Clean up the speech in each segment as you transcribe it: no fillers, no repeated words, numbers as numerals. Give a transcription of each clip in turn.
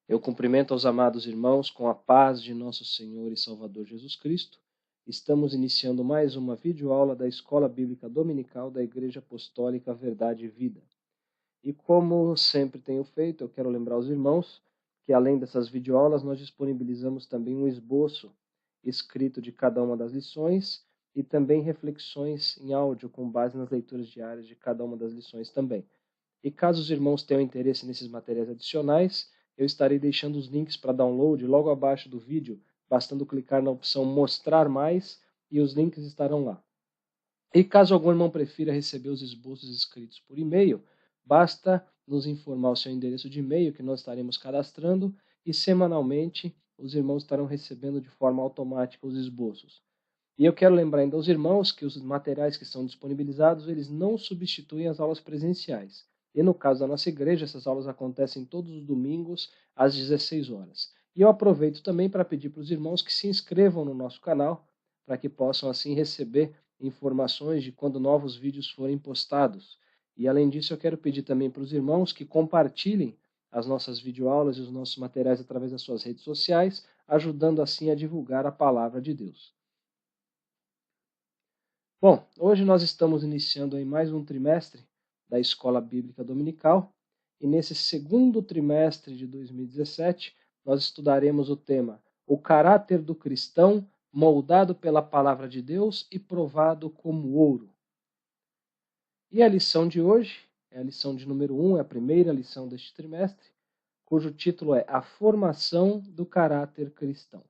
Eu cumprimento aos amados irmãos com a paz de nosso Senhor e Salvador Jesus Cristo. Estamos iniciando mais uma videoaula da Escola Bíblica Dominical da Igreja Apostólica Verdade e Vida. E como sempre tenho feito, eu quero lembrar aos irmãos que além dessas videoaulas nós disponibilizamos também um esboço escrito de cada uma das lições e também reflexões em áudio com base nas leituras diárias de cada uma das lições também. E caso os irmãos tenham interesse nesses materiais adicionais, eu estarei deixando os links para download logo abaixo do vídeo, bastando clicar na opção Mostrar Mais e os links estarão lá. E caso algum irmão prefira receber os esboços escritos por e-mail, basta nos informar o seu endereço de e-mail que nós estaremos cadastrando e semanalmente os irmãos estarão recebendo de forma automática os esboços. E eu quero lembrar ainda aos irmãos que os materiais que são disponibilizados, eles não substituem as aulas presenciais. E no caso da nossa igreja, essas aulas acontecem todos os domingos às 16 horas. E eu aproveito também para pedir para os irmãos que se inscrevam no nosso canal, para que possam assim receber informações de quando novos vídeos forem postados. E além disso, eu quero pedir também para os irmãos que compartilhem as nossas videoaulas e os nossos materiais através das suas redes sociais, ajudando assim a divulgar a palavra de Deus. Bom, hoje nós estamos iniciando aí mais um trimestre da Escola Bíblica Dominical e nesse segundo trimestre de 2017 nós estudaremos o tema O caráter do cristão moldado pela palavra de Deus e provado como ouro. E a lição de hoje é a lição de número 1, é a primeira lição deste trimestre, cujo título é A Formação do Caráter Cristão.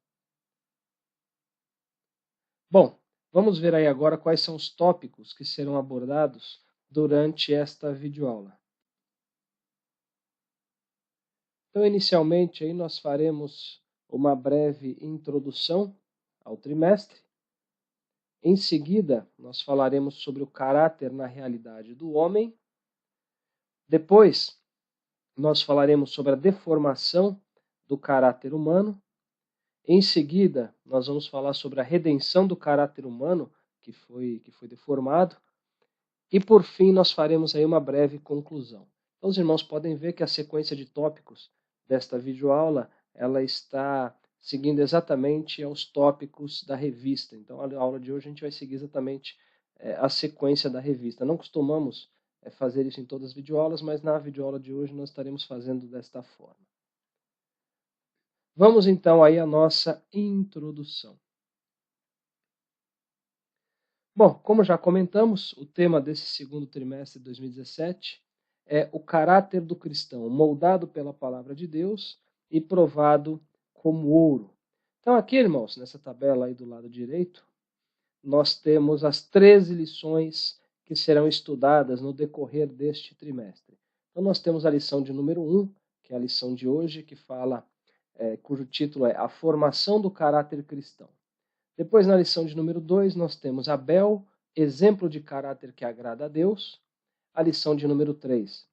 Bom, vamos ver aí agora quais são os tópicos que serão abordados durante esta videoaula. Então, inicialmente, aí nós faremos uma breve introdução ao trimestre. Em seguida, nós falaremos sobre o caráter na realidade do homem. Depois, nós falaremos sobre a deformação do caráter humano. Em seguida, nós vamos falar sobre a redenção do caráter humano que foi deformado. E por fim, nós faremos aí uma breve conclusão. Então, os irmãos podem ver que a sequência de tópicos desta videoaula, ela está seguindo exatamente aos tópicos da revista. Então, a aula de hoje a gente vai seguir exatamente a sequência da revista. Não costumamos fazer isso em todas as videoaulas, mas na videoaula de hoje nós estaremos fazendo desta forma. Vamos então aí à nossa introdução. Bom, como já comentamos, o tema desse segundo trimestre de 2017 é o caráter do cristão, moldado pela palavra de Deus e provado como ouro. Então aqui, irmãos, nessa tabela aí do lado direito, nós temos as 13 lições que serão estudadas no decorrer deste trimestre. Então nós temos a lição de número 1, que é a lição de hoje, que fala, cujo título é A Formação do Caráter Cristão. Depois, na lição de número 2, nós temos Abel, exemplo de caráter que agrada a Deus. A lição de número 3,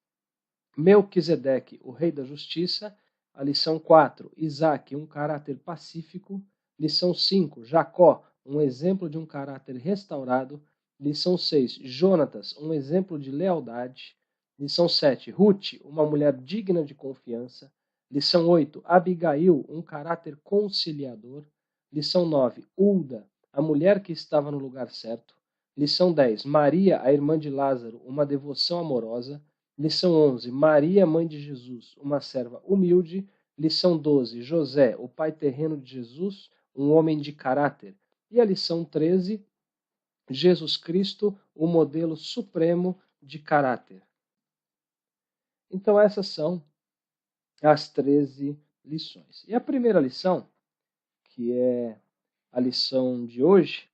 Melquisedeque, o rei da justiça. A lição 4, Isaque, um caráter pacífico. Lição 5, Jacó, um exemplo de um caráter restaurado. Lição 6, Jonatas, um exemplo de lealdade. Lição 7, Ruth, uma mulher digna de confiança. Lição 8, Abigail, um caráter conciliador. Lição 9, Hulda, a mulher que estava no lugar certo. Lição 10, Maria, a irmã de Lázaro, uma devoção amorosa. Lição 11, Maria, mãe de Jesus, uma serva humilde. Lição 12, José, o pai terreno de Jesus, um homem de caráter. E a lição 13, Jesus Cristo, o modelo supremo de caráter. Então essas são as 13 lições. E a primeira lição, que é a lição de hoje,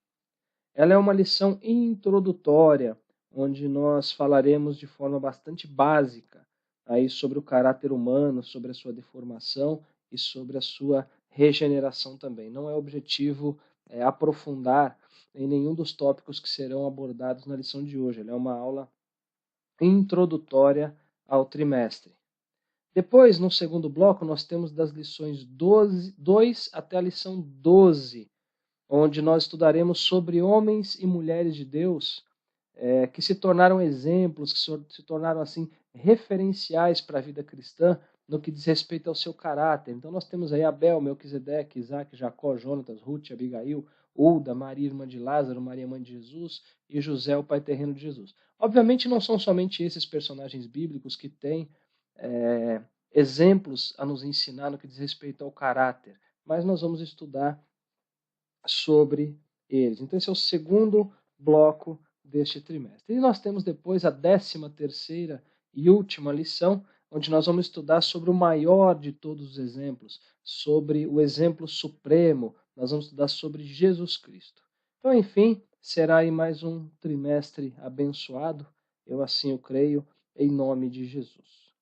ela é uma lição introdutória, onde nós falaremos de forma bastante básica aí sobre o caráter humano, sobre a sua deformação e sobre a sua regeneração também. Não é objetivo aprofundar em nenhum dos tópicos que serão abordados na lição de hoje. Ela é uma aula introdutória ao trimestre. Depois, no segundo bloco, nós temos das lições 2 até a lição 12, onde nós estudaremos sobre homens e mulheres de Deus que se tornaram exemplos, que se tornaram assim referenciais para a vida cristã no que diz respeito ao seu caráter. Então nós temos aí Abel, Melquisedeque, Isaac, Jacó, Jonatas, Ruth, Abigail, Ulda, Maria, irmã de Lázaro, Maria, mãe de Jesus, e José, o pai terreno de Jesus. Obviamente não são somente esses personagens bíblicos que têm exemplos a nos ensinar no que diz respeito ao caráter, mas nós vamos estudar sobre eles. Então esse é o segundo bloco deste trimestre. E nós temos depois a 13ª e última lição, onde nós vamos estudar sobre o maior de todos os exemplos, sobre o exemplo supremo, nós vamos estudar sobre Jesus Cristo. Então, enfim, será aí mais um trimestre abençoado, eu assim o creio, em nome de Jesus.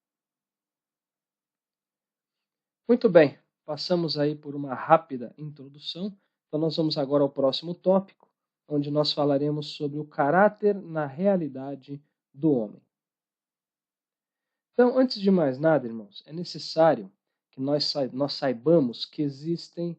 Muito bem, passamos aí por uma rápida introdução, então nós vamos agora ao próximo tópico, onde nós falaremos sobre o caráter na realidade do homem. Então, antes de mais nada, irmãos, é necessário que nós saibamos que existem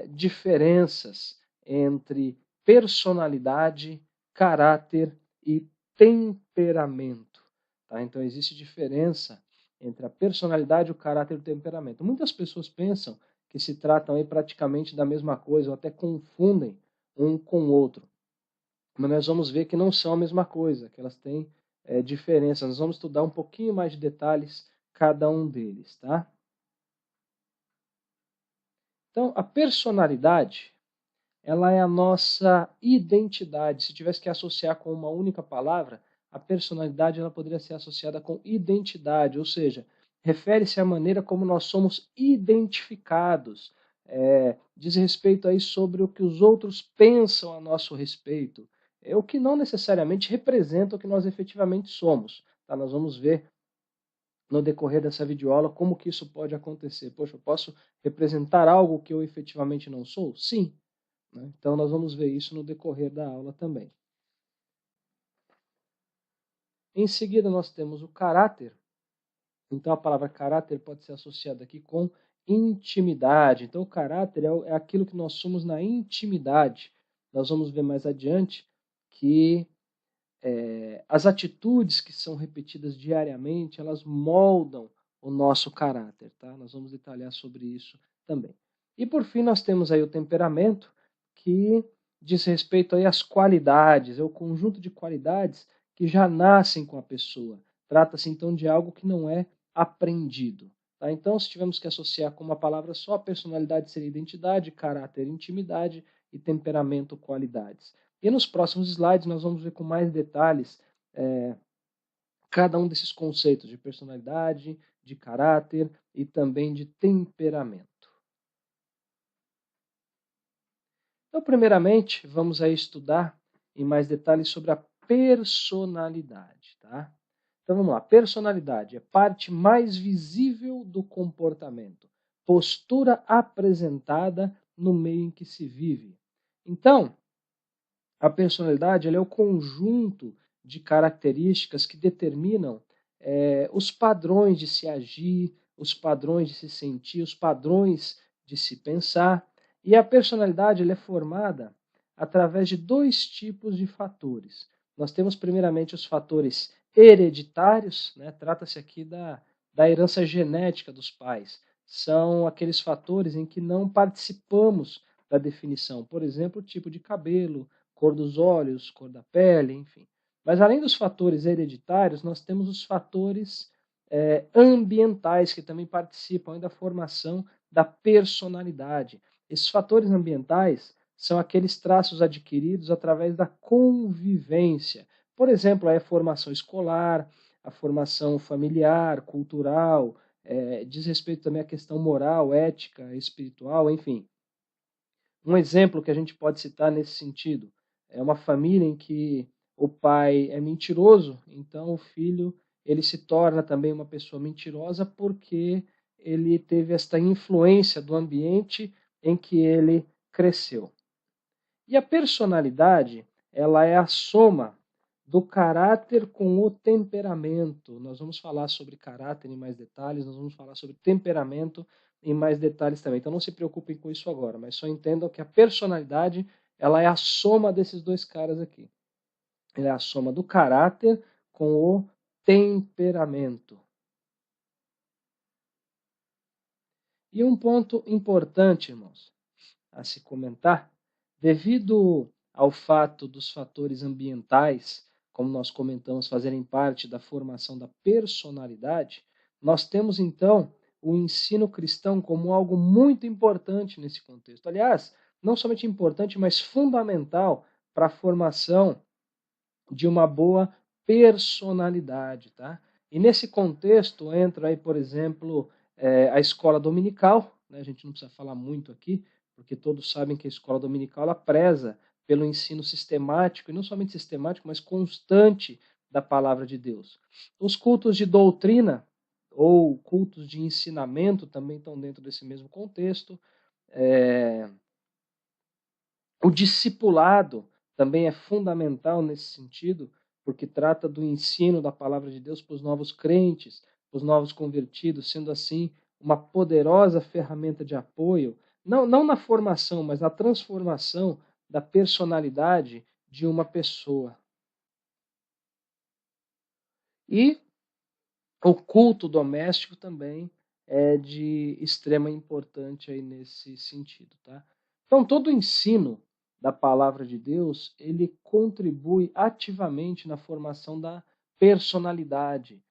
diferenças entre personalidade, caráter e temperamento. Tá? Então, existe diferença entre a personalidade, o caráter e o temperamento. Muitas pessoas pensam que se tratam aí praticamente da mesma coisa, ou até confundem um com o outro. Mas nós vamos ver que não são a mesma coisa, que elas têm diferenças. Nós vamos estudar um pouquinho mais de detalhes cada um deles, tá? Então, a personalidade, ela é a nossa identidade. Se tivesse que associar com uma única palavra, a personalidade ela poderia ser associada com identidade, ou seja, refere-se à maneira como nós somos identificados. Diz respeito aí sobre o que os outros pensam a nosso respeito. É o que não necessariamente representa o que nós efetivamente somos. Tá? Nós vamos ver no decorrer dessa videoaula como que isso pode acontecer. Poxa, eu posso representar algo que eu efetivamente não sou? Sim. Então nós vamos ver isso no decorrer da aula também. Em seguida nós temos o caráter. Então a palavra caráter pode ser associada aqui com intimidade. Então o caráter é aquilo que nós somos na intimidade. Nós vamos ver mais adiante que as atitudes que são repetidas diariamente, elas moldam o nosso caráter. Tá? Nós vamos detalhar sobre isso também. E por fim nós temos aí o temperamento, que diz respeito aí às qualidades, é o conjunto de qualidades que já nascem com a pessoa. Trata-se então de algo que não é aprendido. Tá? Então, se tivermos que associar com uma palavra só, personalidade seria identidade, caráter, intimidade e temperamento, qualidades. E nos próximos slides nós vamos ver com mais detalhes cada um desses conceitos de personalidade, de caráter e também de temperamento. Então, primeiramente, vamos aí estudar em mais detalhes sobre a personalidade. Tá? Então vamos lá, personalidade é parte mais visível do comportamento, postura apresentada no meio em que se vive. Então, a personalidade ela é o conjunto de características que determinam os padrões de se agir, os padrões de se sentir, os padrões de se pensar. E a personalidade ela é formada através de dois tipos de fatores. Nós temos primeiramente os fatores hereditários, né? Trata-se aqui da herança genética dos pais. São aqueles fatores em que não participamos da definição. Por exemplo, o tipo de cabelo, cor dos olhos, cor da pele, enfim. Mas além dos fatores hereditários, nós temos os fatores ambientais que também participam da formação da personalidade. Esses fatores ambientais são aqueles traços adquiridos através da convivência. Por exemplo, a formação escolar, a formação familiar, cultural, diz respeito também à questão moral, ética, espiritual, enfim. Um exemplo que a gente pode citar nesse sentido é uma família em que o pai é mentiroso, então o filho ele se torna também uma pessoa mentirosa porque ele teve esta influência do ambiente em que ele cresceu. E a personalidade, ela é a soma do caráter com o temperamento. Nós vamos falar sobre caráter em mais detalhes, nós vamos falar sobre temperamento em mais detalhes também. Então não se preocupem com isso agora, mas só entendam que a personalidade, ela é a soma desses dois caras aqui. Ela é a soma do caráter com o temperamento. E um ponto importante, irmãos, a se comentar, devido ao fato dos fatores ambientais, como nós comentamos, fazerem parte da formação da personalidade, nós temos então o ensino cristão como algo muito importante nesse contexto. Aliás, não somente importante, mas fundamental para a formação de uma boa personalidade, tá? E nesse contexto entra aí, por exemplo, a escola dominical, né? A gente não precisa falar muito aqui, porque todos sabem que a escola dominical ela preza pelo ensino sistemático, e não somente sistemático, mas constante da palavra de Deus. Os cultos de doutrina, ou cultos de ensinamento, também estão dentro desse mesmo contexto. É, o discipulado também é fundamental nesse sentido, porque trata do ensino da palavra de Deus para os novos crentes, para os novos convertidos, sendo assim uma poderosa ferramenta de apoio, não na formação, mas na transformação da personalidade de uma pessoa. E o culto doméstico também é de extrema importância aí nesse sentido, tá? Então, todo o ensino da palavra de Deus, ele contribui ativamente na formação da personalidade,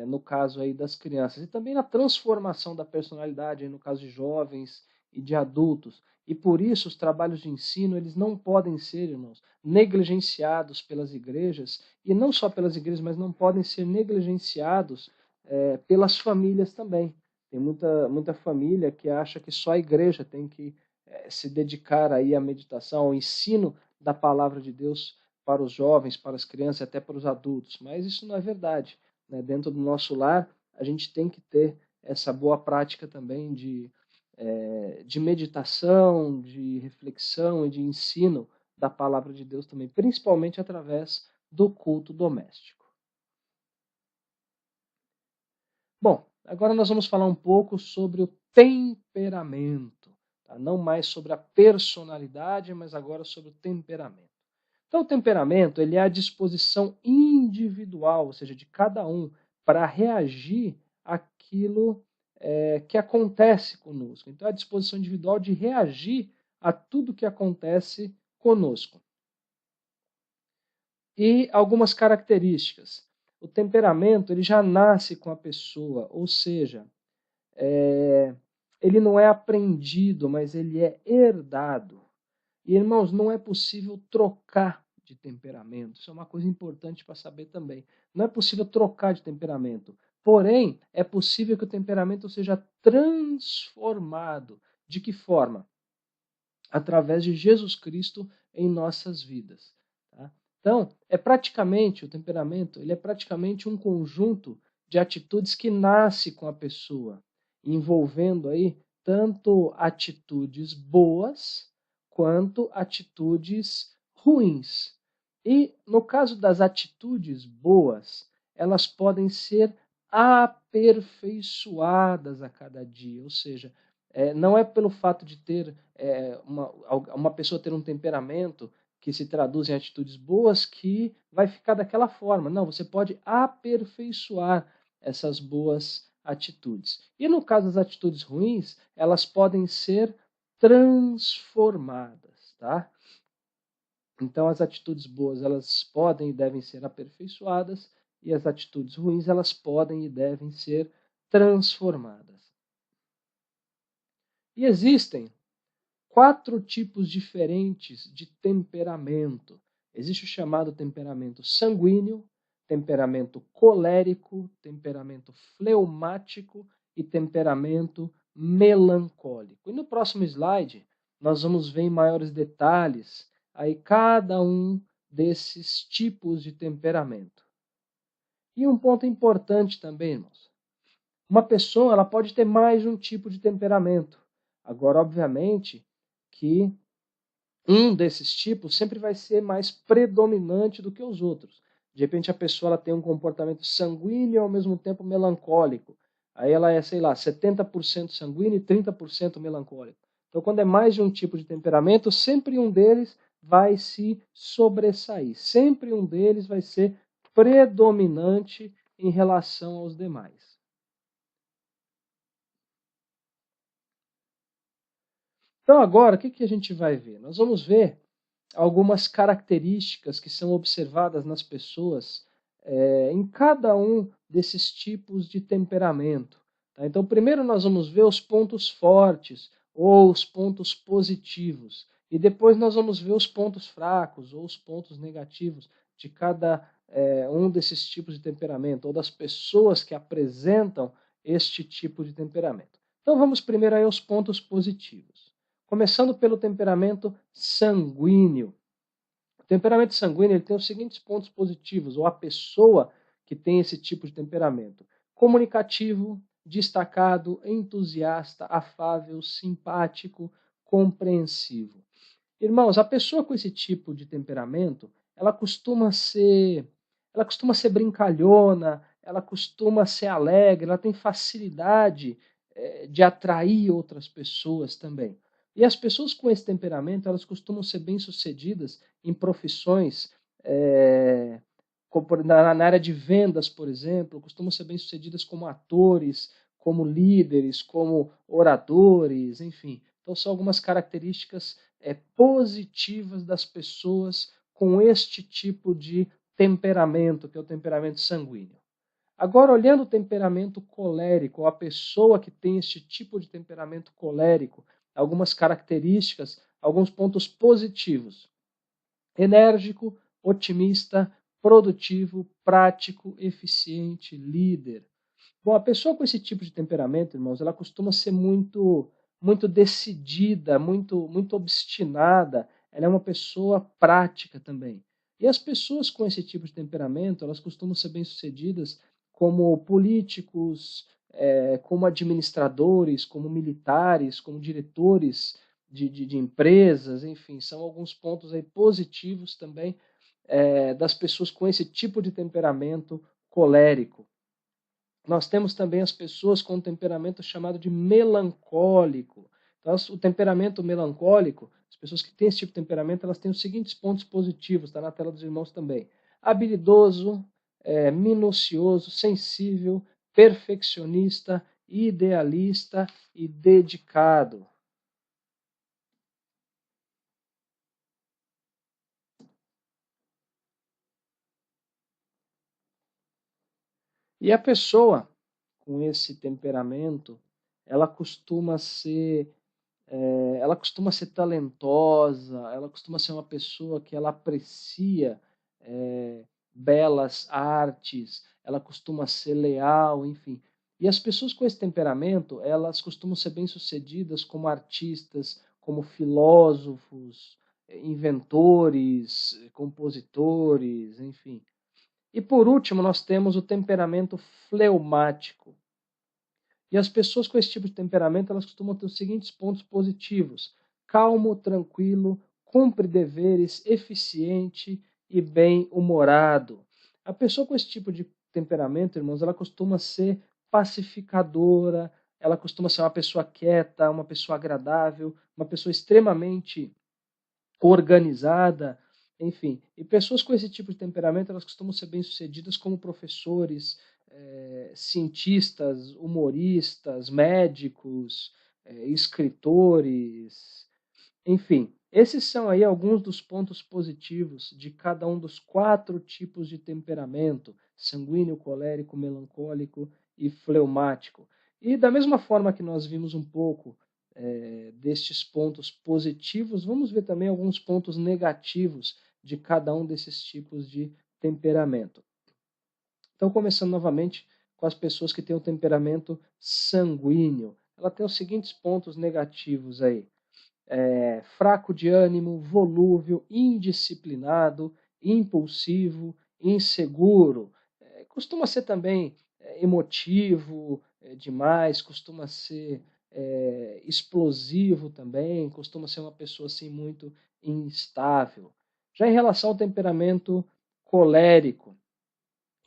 no caso aí das crianças, e também na transformação da personalidade, aí no caso de jovens e de adultos. E por isso os trabalhos de ensino, eles não podem ser, irmãos, negligenciados pelas igrejas, e não só pelas igrejas, mas não podem ser negligenciados pelas famílias também. Tem muita família que acha que só a igreja tem que se dedicar aí à meditação, ao ensino da palavra de Deus para os jovens, para as crianças, até para os adultos. Mas isso não é verdade, né? Dentro do nosso lar, a gente tem que ter essa boa prática também de meditação, de reflexão e de ensino da palavra de Deus também, principalmente através do culto doméstico. Bom, agora nós vamos falar um pouco sobre o temperamento, tá? Não mais sobre a personalidade, mas agora sobre o temperamento. Então, o temperamento ele é a disposição individual, ou seja, de cada um, para reagir àquilo que acontece conosco. Então, é a disposição individual de reagir a tudo que acontece conosco. E algumas características. O temperamento ele já nasce com a pessoa, ou seja, ele não é aprendido, mas ele é herdado. E, irmãos, não é possível trocar de temperamento. Isso é uma coisa importante para saber também. Não é possível trocar de temperamento. Porém, é possível que o temperamento seja transformado. De que forma? Através de Jesus Cristo em nossas vidas. Tá? Então, o temperamento, ele é praticamente um conjunto de atitudes que nasce com a pessoa, envolvendo aí tanto atitudes boas quanto atitudes ruins. E no caso das atitudes boas, elas podem ser aperfeiçoadas a cada dia, ou seja, não é pelo fato de ter uma pessoa ter um temperamento que se traduz em atitudes boas que vai ficar daquela forma. Não, você pode aperfeiçoar essas boas atitudes. E no caso das atitudes ruins, elas podem ser transformadas, tá? Então as atitudes boas, elas podem e devem ser aperfeiçoadas, e as atitudes ruins, elas podem e devem ser transformadas. E existem 4 tipos diferentes de temperamento. Existe o chamado temperamento sanguíneo, temperamento colérico, temperamento fleumático e temperamento melancólico. E no próximo slide, nós vamos ver em maiores detalhes aí cada um desses tipos de temperamento. E um ponto importante também, irmãos. Uma pessoa ela pode ter mais de um tipo de temperamento. Agora, obviamente, que um desses tipos sempre vai ser mais predominante do que os outros. De repente a pessoa ela tem um comportamento sanguíneo e ao mesmo tempo melancólico. Aí ela é, sei lá, 70% sanguíneo e 30% melancólico. Então quando é mais de um tipo de temperamento, sempre um deles vai se sobressair. Sempre um deles vai ser predominante em relação aos demais. Então agora, o que a gente vai ver? Nós vamos ver algumas características que são observadas nas pessoas em cada um desses tipos de temperamento. Tá? Então, primeiro nós vamos ver os pontos fortes ou os pontos positivos. E depois nós vamos ver os pontos fracos ou os pontos negativos de cada um desses tipos de temperamento, ou das pessoas que apresentam este tipo de temperamento. Então vamos primeiro aí aos pontos positivos. Começando pelo temperamento sanguíneo. O temperamento sanguíneo ele tem os seguintes pontos positivos, ou a pessoa que tem esse tipo de temperamento: comunicativo, destacado, entusiasta, afável, simpático, compreensivo. Irmãos, a pessoa com esse tipo de temperamento, ela costuma ser brincalhona, ela costuma ser alegre, ela tem facilidade de atrair outras pessoas também. E as pessoas com esse temperamento, elas costumam ser bem-sucedidas em profissões, na área de vendas, por exemplo, costumam ser bem-sucedidas como atores, como líderes, como oradores, enfim. Então são algumas características positivas das pessoas com este tipo de temperamento, que é o temperamento sanguíneo. Agora, olhando o temperamento colérico, a pessoa que tem este tipo de temperamento colérico, algumas características, alguns pontos positivos: enérgico, otimista, produtivo, prático, eficiente, líder. Bom, a pessoa com esse tipo de temperamento, irmãos, ela costuma ser muito decidida, muito obstinada. Ela é uma pessoa prática também. E as pessoas com esse tipo de temperamento, elas costumam ser bem-sucedidas como políticos, como administradores, como militares, como diretores de empresas, enfim, são alguns pontos aí positivos também das pessoas com esse tipo de temperamento colérico. Nós temos também as pessoas com um temperamento chamado de melancólico. Então, o temperamento melancólico, as pessoas que têm esse tipo de temperamento, elas têm os seguintes pontos positivos, está na tela dos irmãos também: habilidoso, minucioso, sensível, perfeccionista, idealista e dedicado. E a pessoa com esse temperamento, ela costuma ser ela costuma ser talentosa, ela costuma ser uma pessoa que ela aprecia belas artes, ela costuma ser leal, enfim. E as pessoas com esse temperamento, elas costumam ser bem-sucedidas como artistas, como filósofos, inventores, compositores, enfim. E por último, nós temos o temperamento fleumático. E as pessoas com esse tipo de temperamento, elas costumam ter os seguintes pontos positivos: calmo, tranquilo, cumpre deveres, eficiente e bem-humorado. A pessoa com esse tipo de temperamento, irmãos, ela costuma ser pacificadora, ela costuma ser uma pessoa quieta, uma pessoa agradável, uma pessoa extremamente organizada, enfim. E pessoas com esse tipo de temperamento, elas costumam ser bem-sucedidas como professores, cientistas, humoristas, médicos, escritores, enfim. Esses são aí alguns dos pontos positivos de cada um dos 4 tipos de temperamento: sanguíneo, colérico, melancólico e fleumático. E da mesma forma que nós vimos um pouco destes pontos positivos, vamos ver também alguns pontos negativos de cada um desses tipos de temperamento. Então, começando novamente com as pessoas que têm o temperamento sanguíneo. Ela tem os seguintes pontos negativos aí: fraco de ânimo, volúvel, indisciplinado, impulsivo, inseguro. Costuma ser também emotivo demais, costuma ser explosivo também, costuma ser uma pessoa assim muito instável. Já em relação ao temperamento colérico,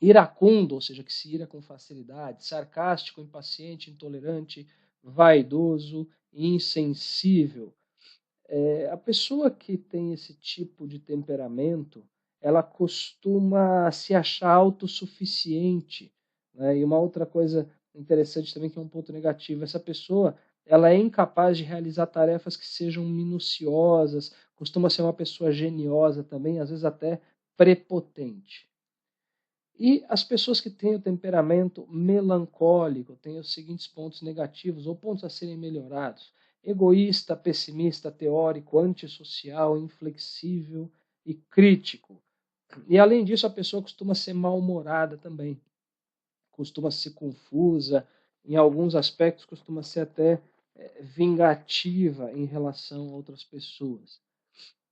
iracundo, ou seja, que se ira com facilidade, sarcástico, impaciente, intolerante, vaidoso, insensível. A pessoa que tem esse tipo de temperamento, ela costuma se achar autossuficiente, né? E uma outra coisa interessante também, que é um ponto negativo: essa pessoa ela é incapaz de realizar tarefas que sejam minuciosas, costuma ser uma pessoa geniosa também, às vezes até prepotente. E as pessoas que têm o temperamento melancólico têm os seguintes pontos negativos ou pontos a serem melhorados: egoísta, pessimista, teórico, antissocial, inflexível e crítico. E além disso, a pessoa costuma ser mal-humorada também, costuma ser confusa, em alguns aspectos costuma ser até vingativa em relação a outras pessoas.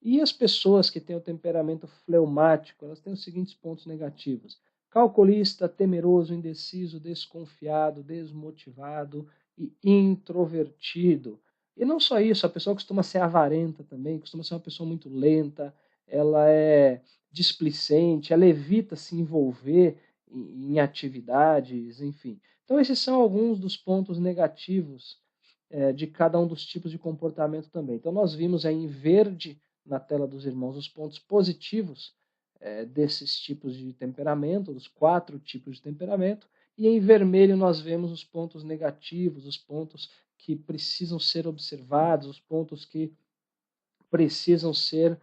E as pessoas que têm o temperamento fleumático, elas têm os seguintes pontos negativos: calculista, temeroso, indeciso, desconfiado, desmotivado e introvertido. E não só isso, a pessoa costuma ser avarenta também, costuma ser uma pessoa muito lenta, ela é displicente, ela evita se envolver em atividades, enfim. Então esses são alguns dos pontos negativos de cada um dos tipos de comportamento também. Então nós vimos aí em verde na tela dos irmãos os pontos positivos desses tipos de temperamento, dos 4 tipos de temperamento, e em vermelho nós vemos os pontos negativos, os pontos que precisam ser observados, os pontos que precisam ser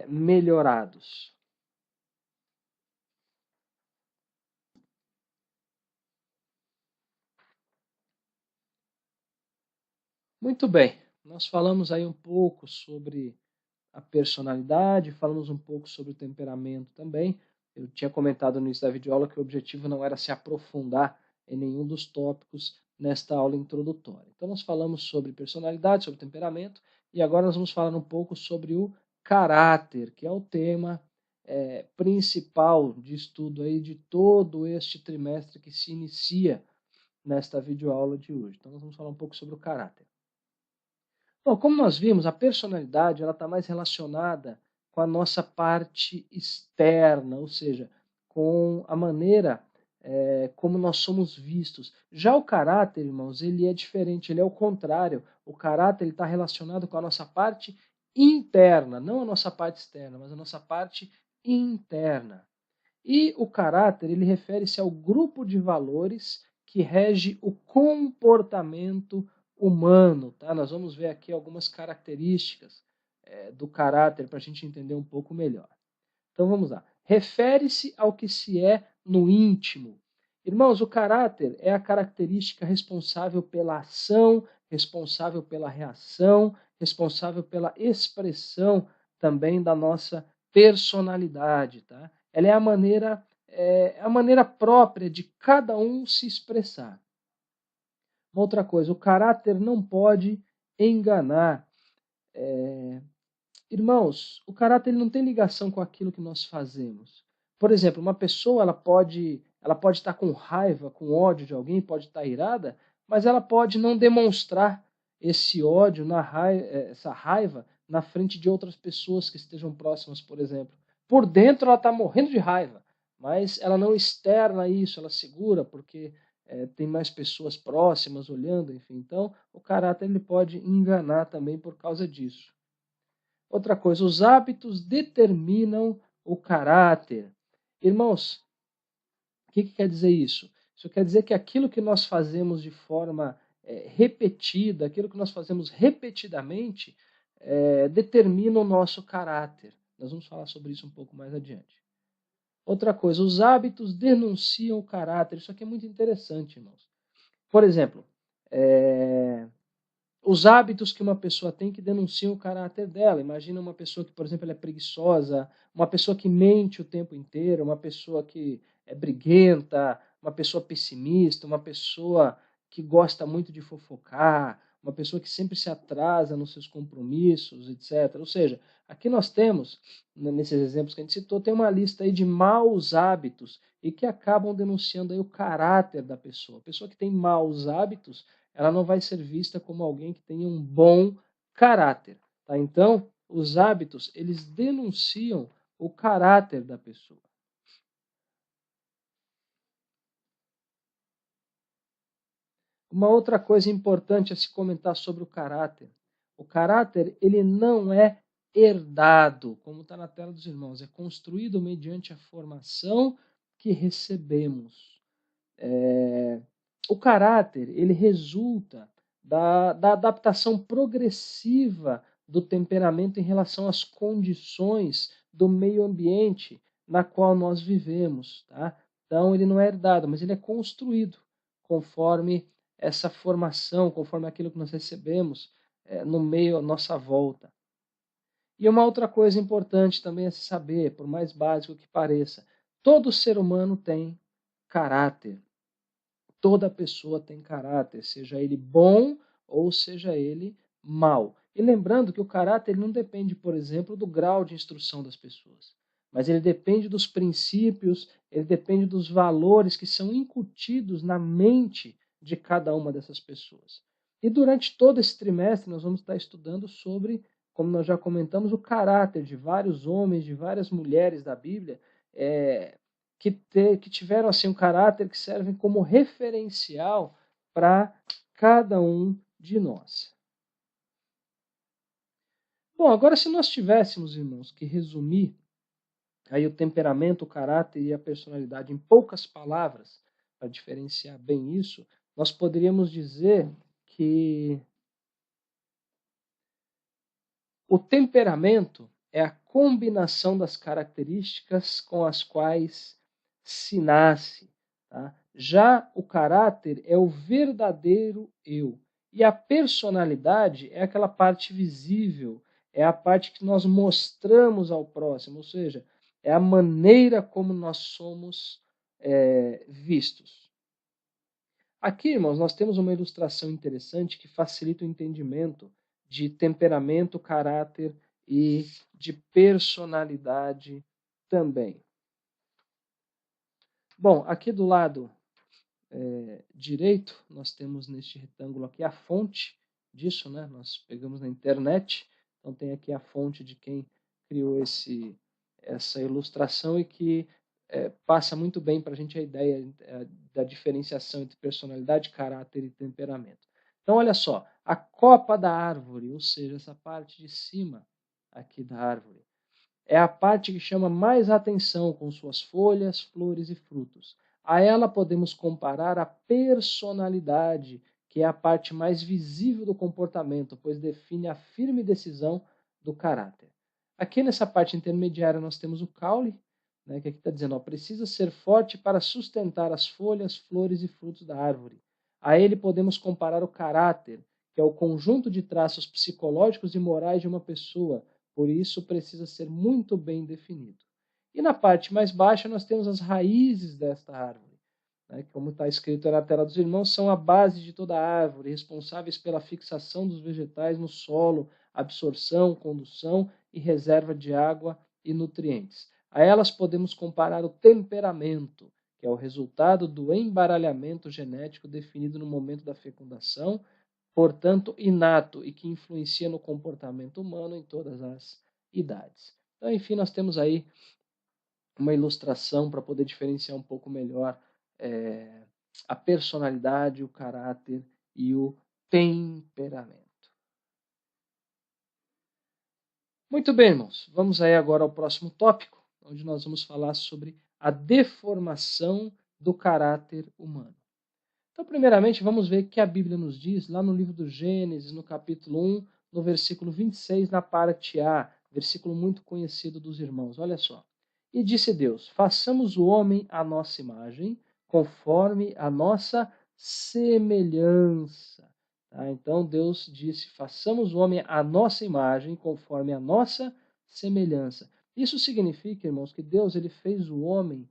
melhorados. Muito bem, nós falamos aí um pouco sobre a personalidade, falamos um pouco sobre o temperamento também. Eu tinha comentado no início da videoaula que o objetivo não era se aprofundar em nenhum dos tópicos nesta aula introdutória. Então nós falamos sobre personalidade, sobre temperamento, e agora nós vamos falar um pouco sobre o caráter, que é o tema principal de estudo aí de todo este trimestre que se inicia nesta videoaula de hoje. Então nós vamos falar um pouco sobre o caráter. Bom, como nós vimos, a personalidade ela está mais relacionada com a nossa parte externa, ou seja, com a maneira como nós somos vistos. Já o caráter, irmãos, ele é diferente, ele é o contrário. O caráter está relacionado com a nossa parte interna, não a nossa parte externa, mas a nossa parte interna. E o caráter, ele refere-se ao grupo de valores que rege o comportamento humano, tá? Nós vamos ver aqui algumas características do caráter para a gente entender um pouco melhor. Então vamos lá. Refere-se ao que se é no íntimo. Irmãos, o caráter é a característica responsável pela ação, responsável pela reação, responsável pela expressão também da nossa personalidade, tá? Ela é a maneira própria de cada um se expressar. Uma outra coisa, o caráter não pode enganar. Irmãos, o caráter ele não tem ligação com aquilo que nós fazemos. Por exemplo, uma pessoa ela pode estar com raiva, com ódio de alguém, pode estar irada, mas ela pode não demonstrar esse ódio, essa raiva na frente de outras pessoas que estejam próximas, por exemplo. Por dentro ela está morrendo de raiva, mas ela não externa isso, ela segura porque tem mais pessoas próximas olhando, enfim. Então, o caráter ele pode enganar também por causa disso. Outra coisa, os hábitos determinam o caráter. Irmãos, o que quer dizer isso? Isso quer dizer que aquilo que nós fazemos de forma repetida, aquilo que nós fazemos repetidamente, determina o nosso caráter. Nós vamos falar sobre isso um pouco mais adiante. Outra coisa, os hábitos denunciam o caráter. Isso aqui é muito interessante, irmãos. Por exemplo, os hábitos que uma pessoa tem que denunciam o caráter dela. Imagina uma pessoa que, por exemplo, ela é preguiçosa, uma pessoa que mente o tempo inteiro, uma pessoa que é briguenta, uma pessoa pessimista, uma pessoa que gosta muito de fofocar, uma pessoa que sempre se atrasa nos seus compromissos, etc. Ou seja, aqui nós temos, nesses exemplos que a gente citou, tem uma lista aí de maus hábitos e que acabam denunciando aí o caráter da pessoa. A pessoa que tem maus hábitos, ela não vai ser vista como alguém que tenha um bom caráter. Tá? Então, os hábitos, eles denunciam o caráter da pessoa. Uma outra coisa importante a se comentar sobre o caráter. O caráter, ele não é herdado, como está na tela dos irmãos, é construído mediante a formação que recebemos. O caráter, ele resulta da adaptação progressiva do temperamento em relação às condições do meio ambiente na qual nós vivemos. Tá? Então, ele não é herdado, mas ele é construído conforme essa formação, conforme aquilo que nós recebemos no meio à nossa volta. E uma outra coisa importante também a se saber, por mais básico que pareça, todo ser humano tem caráter. Toda pessoa tem caráter, seja ele bom ou seja ele mau. E lembrando que o caráter não depende, por exemplo, do grau de instrução das pessoas, mas ele depende dos princípios, ele depende dos valores que são incutidos na mente de cada uma dessas pessoas. E durante todo esse trimestre nós vamos estar estudando sobre, como nós já comentamos, o caráter de vários homens, de várias mulheres da Bíblia, que tiveram assim um caráter que servem como referencial para cada um de nós. Bom, agora se nós tivéssemos, irmãos, que resumir aí o temperamento, o caráter e a personalidade em poucas palavras, para diferenciar bem isso, nós poderíamos dizer que o temperamento é a combinação das características com as quais se nasce. Tá? Já o caráter é o verdadeiro eu. E a personalidade é aquela parte visível, é a parte que nós mostramos ao próximo, ou seja, é a maneira como nós somos vistos. Aqui, irmãos, nós temos uma ilustração interessante que facilita o entendimento de temperamento, caráter e de personalidade também. Bom, aqui do lado direito, nós temos neste retângulo aqui a fonte disso, né? Nós pegamos na internet, então tem aqui a fonte de quem criou essa ilustração e que passa muito bem para a gente a ideia da diferenciação entre personalidade, caráter e temperamento. Então, olha só, a copa da árvore, ou seja, essa parte de cima aqui da árvore, é a parte que chama mais atenção com suas folhas, flores e frutos. A ela podemos comparar a personalidade, que é a parte mais visível do comportamento, pois define a firme decisão do caráter. Aqui nessa parte intermediária nós temos o caule, né, que aqui está dizendo, precisa ser forte para sustentar as folhas, flores e frutos da árvore. A ele podemos comparar o caráter, que é o conjunto de traços psicológicos e morais de uma pessoa, por isso precisa ser muito bem definido. E na parte mais baixa nós temos as raízes desta árvore. Né? Como está escrito na tela dos irmãos, são a base de toda a árvore, responsáveis pela fixação dos vegetais no solo, absorção, condução e reserva de água e nutrientes. A elas podemos comparar o temperamento, que é o resultado do embaralhamento genético definido no momento da fecundação, portanto, inato e que influencia no comportamento humano em todas as idades. Então, enfim, nós temos aí uma ilustração para poder diferenciar um pouco melhor a personalidade, o caráter e o temperamento. Muito bem, irmãos. Vamos aí agora ao próximo tópico, onde nós vamos falar sobre a deformação do caráter humano. Então, primeiramente, vamos ver o que a Bíblia nos diz lá no livro do Gênesis, no capítulo 1, no versículo 26, na parte A, versículo muito conhecido dos irmãos. Olha só. E disse Deus, façamos o homem à nossa imagem, conforme a nossa semelhança. Tá? Então, Deus disse, façamos o homem à nossa imagem, conforme a nossa semelhança. Isso significa, irmãos, que Deus ele fez o homem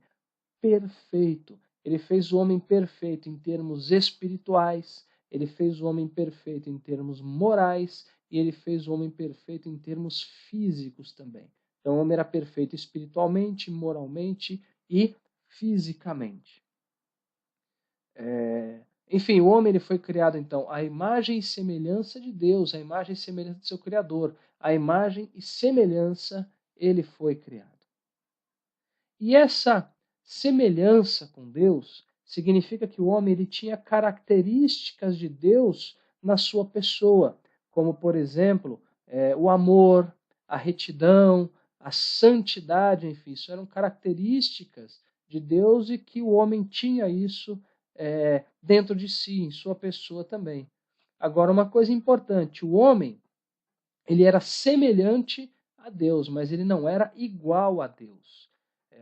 perfeito. Ele fez o homem perfeito em termos espirituais, ele fez o homem perfeito em termos morais e ele fez o homem perfeito em termos físicos também. Então, o homem era perfeito espiritualmente, moralmente e fisicamente. Enfim, o homem ele foi criado, então, à imagem e semelhança de Deus, à imagem e semelhança do seu Criador. À imagem e semelhança ele foi criado. E essa semelhança com Deus significa que o homem ele tinha características de Deus na sua pessoa, como, por exemplo, o amor, a retidão, a santidade, enfim, isso eram características de Deus e que o homem tinha isso dentro de si, em sua pessoa também. Agora, uma coisa importante, o homem, ele era semelhante a Deus, mas ele não era igual a Deus.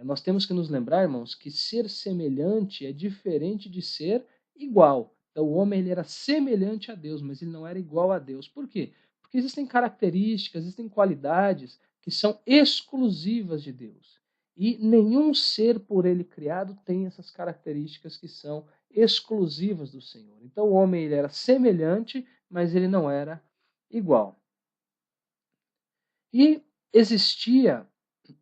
Nós temos que nos lembrar, irmãos, que ser semelhante é diferente de ser igual. Então, o homem ele era semelhante a Deus, mas ele não era igual a Deus. Por quê? Porque existem características, existem qualidades que são exclusivas de Deus. E nenhum ser por ele criado tem essas características que são exclusivas do Senhor. Então, o homem ele era semelhante, mas ele não era igual. E existia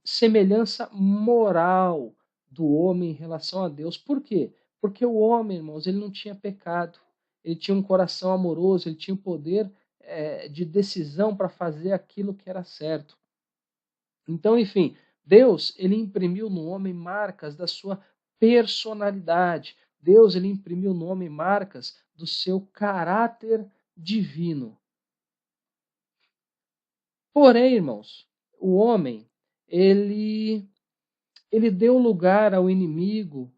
semelhança moral do homem em relação a Deus. Por quê? Porque o homem, irmãos, ele não tinha pecado. Ele tinha um coração amoroso, ele tinha o poder de decisão para fazer aquilo que era certo. Então, enfim, Deus, ele imprimiu no homem marcas da sua personalidade. Deus, ele imprimiu no homem marcas do seu caráter divino. Porém, irmãos, o homem, ele deu lugar ao inimigo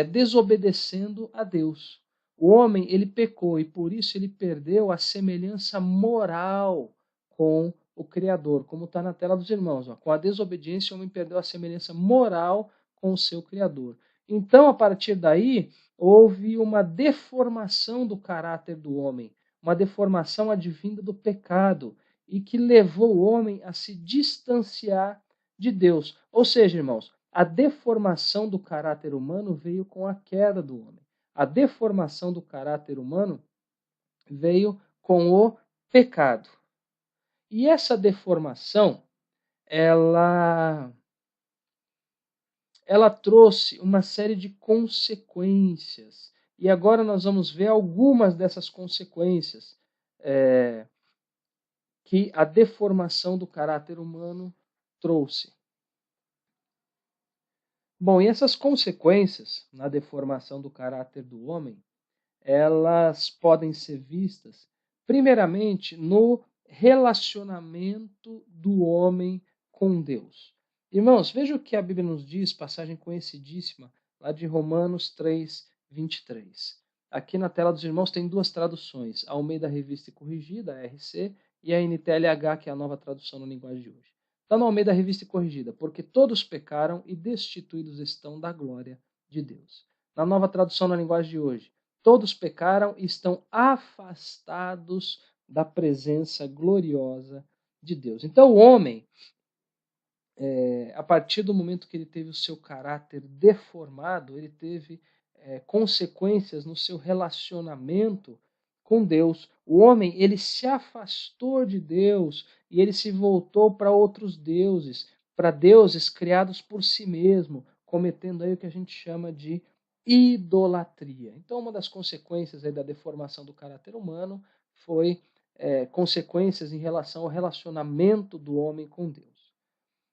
desobedecendo a Deus. O homem, ele pecou e por isso ele perdeu a semelhança moral com o Criador, como está na tela dos irmãos. Ó. Com a desobediência, o homem perdeu a semelhança moral com o seu Criador. Então, a partir daí, houve uma deformação do caráter do homem, uma deformação advinda do pecado, e que levou o homem a se distanciar de Deus. Ou seja, irmãos, a deformação do caráter humano veio com a queda do homem. A deformação do caráter humano veio com o pecado. E essa deformação, ela trouxe uma série de consequências. E agora nós vamos ver algumas dessas consequências que a deformação do caráter humano trouxe. Bom, e essas consequências na deformação do caráter do homem, elas podem ser vistas, primeiramente, no relacionamento do homem com Deus. Irmãos, veja o que a Bíblia nos diz, passagem conhecidíssima, lá de Romanos 3, 23. Aqui na tela dos irmãos tem duas traduções, a Almeida Revista e Corrigida, a RC, e a NTLH, que é a nova tradução na linguagem de hoje. Está no Almeida Revista e Corrigida, porque todos pecaram e destituídos estão da glória de Deus. Na nova tradução na linguagem de hoje, todos pecaram e estão afastados da presença gloriosa de Deus. Então o homem, a partir do momento que ele teve o seu caráter deformado, ele teve consequências no seu relacionamento com Deus. O homem, ele se afastou de Deus e ele se voltou para outros deuses, para deuses criados por si mesmo, cometendo aí o que a gente chama de idolatria. Então, uma das consequências aí da deformação do caráter humano foi consequências em relação ao relacionamento do homem com Deus.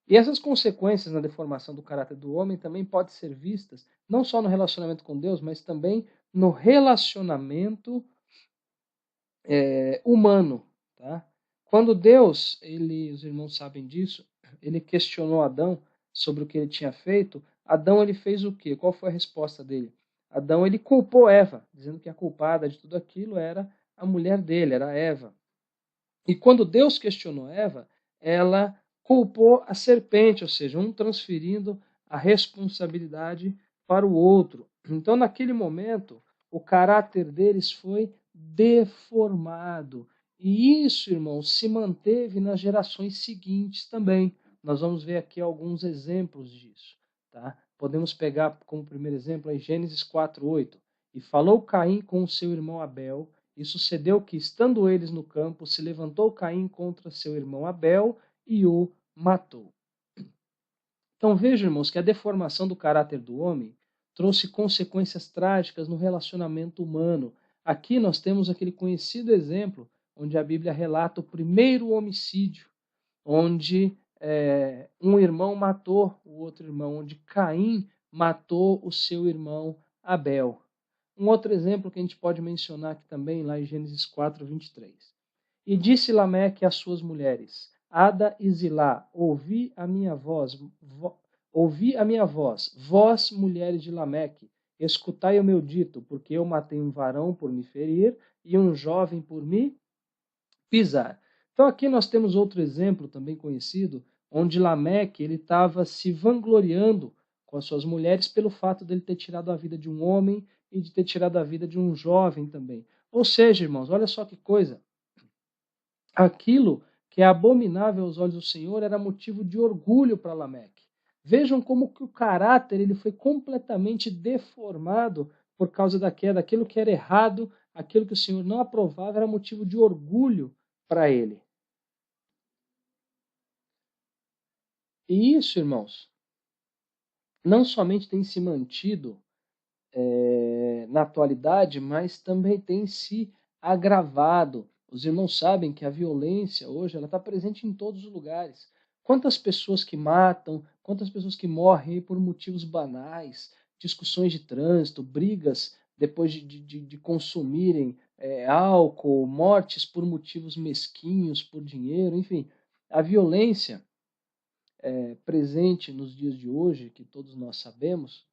E essas consequências na deformação do caráter do homem também podem ser vistas não só no relacionamento com Deus, mas também no relacionamento humano. Tá? Quando Deus, os irmãos sabem disso, ele questionou Adão sobre o que ele tinha feito, Adão ele fez o quê? Qual foi a resposta dele? Adão ele culpou Eva, dizendo que a culpada de tudo aquilo era a mulher dele, era Eva. E quando Deus questionou Eva, ela culpou a serpente, ou seja, um transferindo a responsabilidade para o outro. Então, naquele momento, o caráter deles foi deformado. E isso, irmãos, se manteve nas gerações seguintes também. Nós vamos ver aqui alguns exemplos disso. Tá? Podemos pegar como primeiro exemplo em Gênesis 4:8. E falou Caim com o seu irmão Abel, e sucedeu que, estando eles no campo, se levantou Caim contra seu irmão Abel e o matou. Então vejam, irmãos, que a deformação do caráter do homem trouxe consequências trágicas no relacionamento humano. Aqui nós temos aquele conhecido exemplo onde a Bíblia relata o primeiro homicídio, onde um irmão matou o outro irmão, onde Caim matou o seu irmão Abel. Um outro exemplo que a gente pode mencionar aqui também, lá em Gênesis 4, 23. E disse Lameque às suas mulheres, Ada e Zilá, ouvi a minha voz, vós, mulheres de Lameque, Escutai o meu dito, porque eu matei um varão por me ferir e um jovem por me pisar. Então aqui nós temos outro exemplo também conhecido, onde Lameque ele estava se vangloriando com as suas mulheres pelo fato dele ter tirado a vida de um homem e de ter tirado a vida de um jovem também. Ou seja, irmãos, olha só que coisa. Aquilo que é abominável aos olhos do Senhor era motivo de orgulho para Lameque. Vejam como que o caráter ele foi completamente deformado por causa da queda. Aquilo que era errado, aquilo que o Senhor não aprovava, era motivo de orgulho para ele. E isso, irmãos, não somente tem se mantido na atualidade, mas também tem se agravado. Os irmãos sabem que a violência hoje ela está presente em todos os lugares. Quantas pessoas que matam, quantas pessoas que morrem por motivos banais, discussões de trânsito, brigas depois de consumirem álcool, mortes por motivos mesquinhos, por dinheiro, enfim. A violência presente nos dias de hoje, que todos nós sabemos,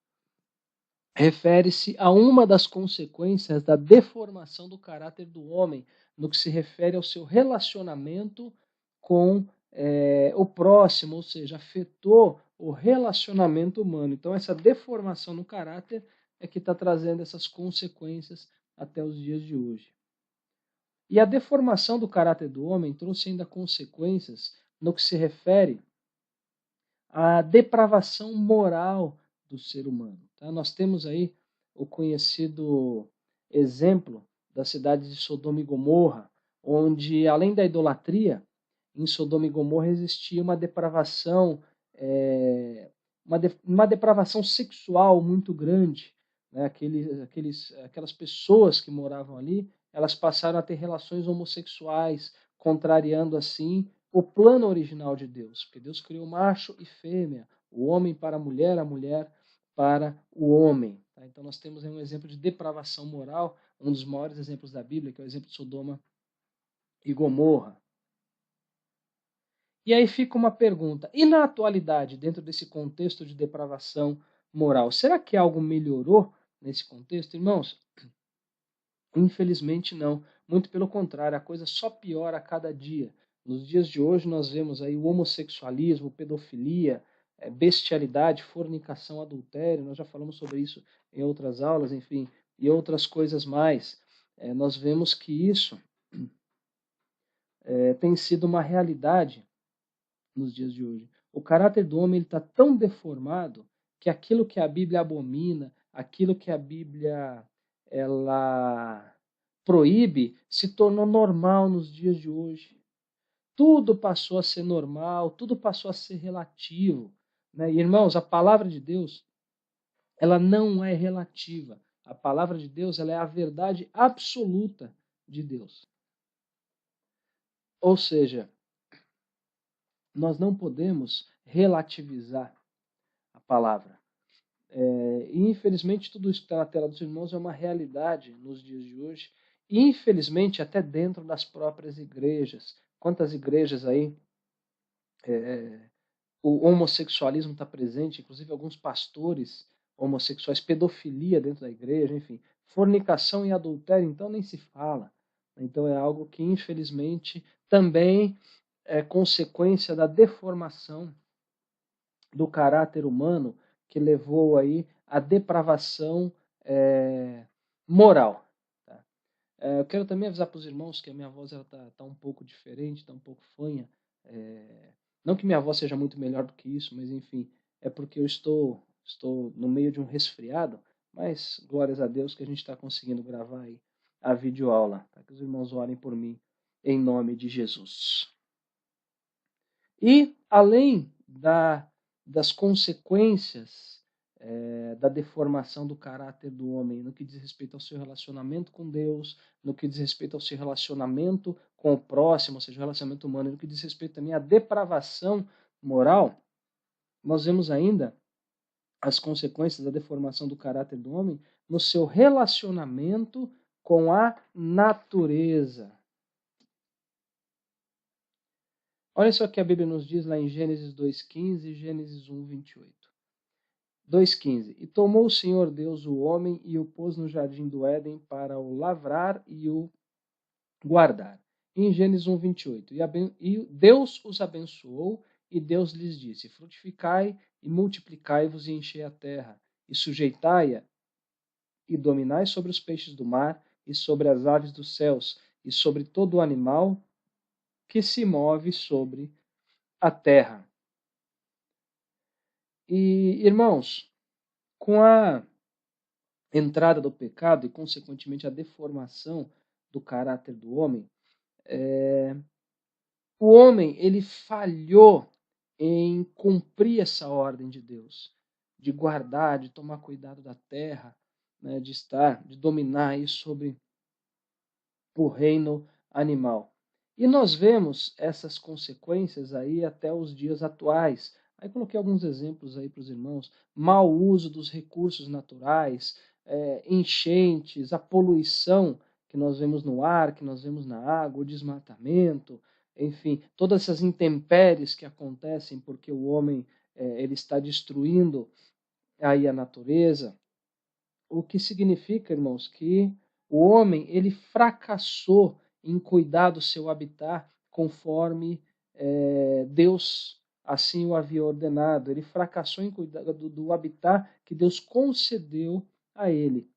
refere-se a uma das consequências da deformação do caráter do homem, no que se refere ao seu relacionamento com o próximo, ou seja, afetou o relacionamento humano. Então, essa deformação no caráter é que está trazendo essas consequências até os dias de hoje. E a deformação do caráter do homem trouxe ainda consequências no que se refere à depravação moral do ser humano. Tá? Nós temos aí o conhecido exemplo da cidade de Sodoma e Gomorra, onde, além da idolatria, em Sodoma e Gomorra existia uma depravação, uma depravação sexual muito grande. Né? Aquelas pessoas que moravam ali, elas passaram a ter relações homossexuais, contrariando assim o plano original de Deus, porque Deus criou macho e fêmea, o homem para a mulher para o homem. Tá? Então nós temos aí um exemplo de depravação moral, um dos maiores exemplos da Bíblia, que é o exemplo de Sodoma e Gomorra. E aí fica uma pergunta, e na atualidade, dentro desse contexto de depravação moral, será que algo melhorou nesse contexto, irmãos? Infelizmente não, muito pelo contrário, a coisa só piora a cada dia. Nos dias de hoje nós vemos aí o homossexualismo, pedofilia, bestialidade, fornicação, adultério, nós já falamos sobre isso em outras aulas, enfim, e outras coisas mais. Nós vemos que isso tem sido uma realidade nos dias de hoje. O caráter do homem está tão deformado que aquilo que a Bíblia abomina, aquilo que a Bíblia ela proíbe, se tornou normal nos dias de hoje. Tudo passou a ser normal, tudo passou a ser relativo. Né? E, irmãos, a palavra de Deus ela não é relativa. A palavra de Deus ela é a verdade absoluta de Deus. Ou seja, nós não podemos relativizar a palavra. E infelizmente tudo isso que está na tela dos irmãos é uma realidade nos dias de hoje. E infelizmente até dentro das próprias igrejas. Quantas igrejas aí o homossexualismo está presente, inclusive alguns pastores homossexuais, pedofilia dentro da igreja, enfim, fornicação e adultério, então nem se fala. Então é algo que infelizmente também é consequência da deformação do caráter humano que levou aí à depravação moral. Tá? Eu quero também avisar para os irmãos que a minha voz está um pouco diferente, está um pouco fanha. Não que minha voz seja muito melhor do que isso, mas enfim, é porque eu estou no meio de um resfriado, mas glórias a Deus que a gente está conseguindo gravar aí a videoaula. Tá? Que os irmãos orem por mim em nome de Jesus. E além das consequências da deformação do caráter do homem, no que diz respeito ao seu relacionamento com Deus, no que diz respeito ao seu relacionamento com o próximo, ou seja, o relacionamento humano, e no que diz respeito também à depravação moral, nós vemos ainda as consequências da deformação do caráter do homem no seu relacionamento com a natureza. Olha só o que a Bíblia nos diz lá em Gênesis 2,15 e Gênesis 1,28. 2,15. E tomou o Senhor Deus o homem e o pôs no jardim do Éden para o lavrar e o guardar. Em Gênesis 1:28. E Deus os abençoou e Deus lhes disse: frutificai e multiplicai-vos e enchei a terra e sujeitai-a e dominai sobre os peixes do mar e sobre as aves dos céus e sobre todo o animal que se move sobre a terra. E, irmãos, com a entrada do pecado e, consequentemente, a deformação do caráter do homem, o homem ele falhou em cumprir essa ordem de Deus, de guardar, de tomar cuidado da terra, né, de dominar aí sobre o reino animal. E nós vemos essas consequências aí até os dias atuais. Aí coloquei alguns exemplos aí para os irmãos: mau uso dos recursos naturais, enchentes, a poluição que nós vemos no ar, que nós vemos na água, o desmatamento, enfim, todas essas intempéries que acontecem porque o homem ele está destruindo aí a natureza. O que significa, irmãos, que o homem ele fracassou em cuidar do seu habitat conforme Deus assim o havia ordenado. Ele fracassou em cuidar do habitat que Deus concedeu a ele.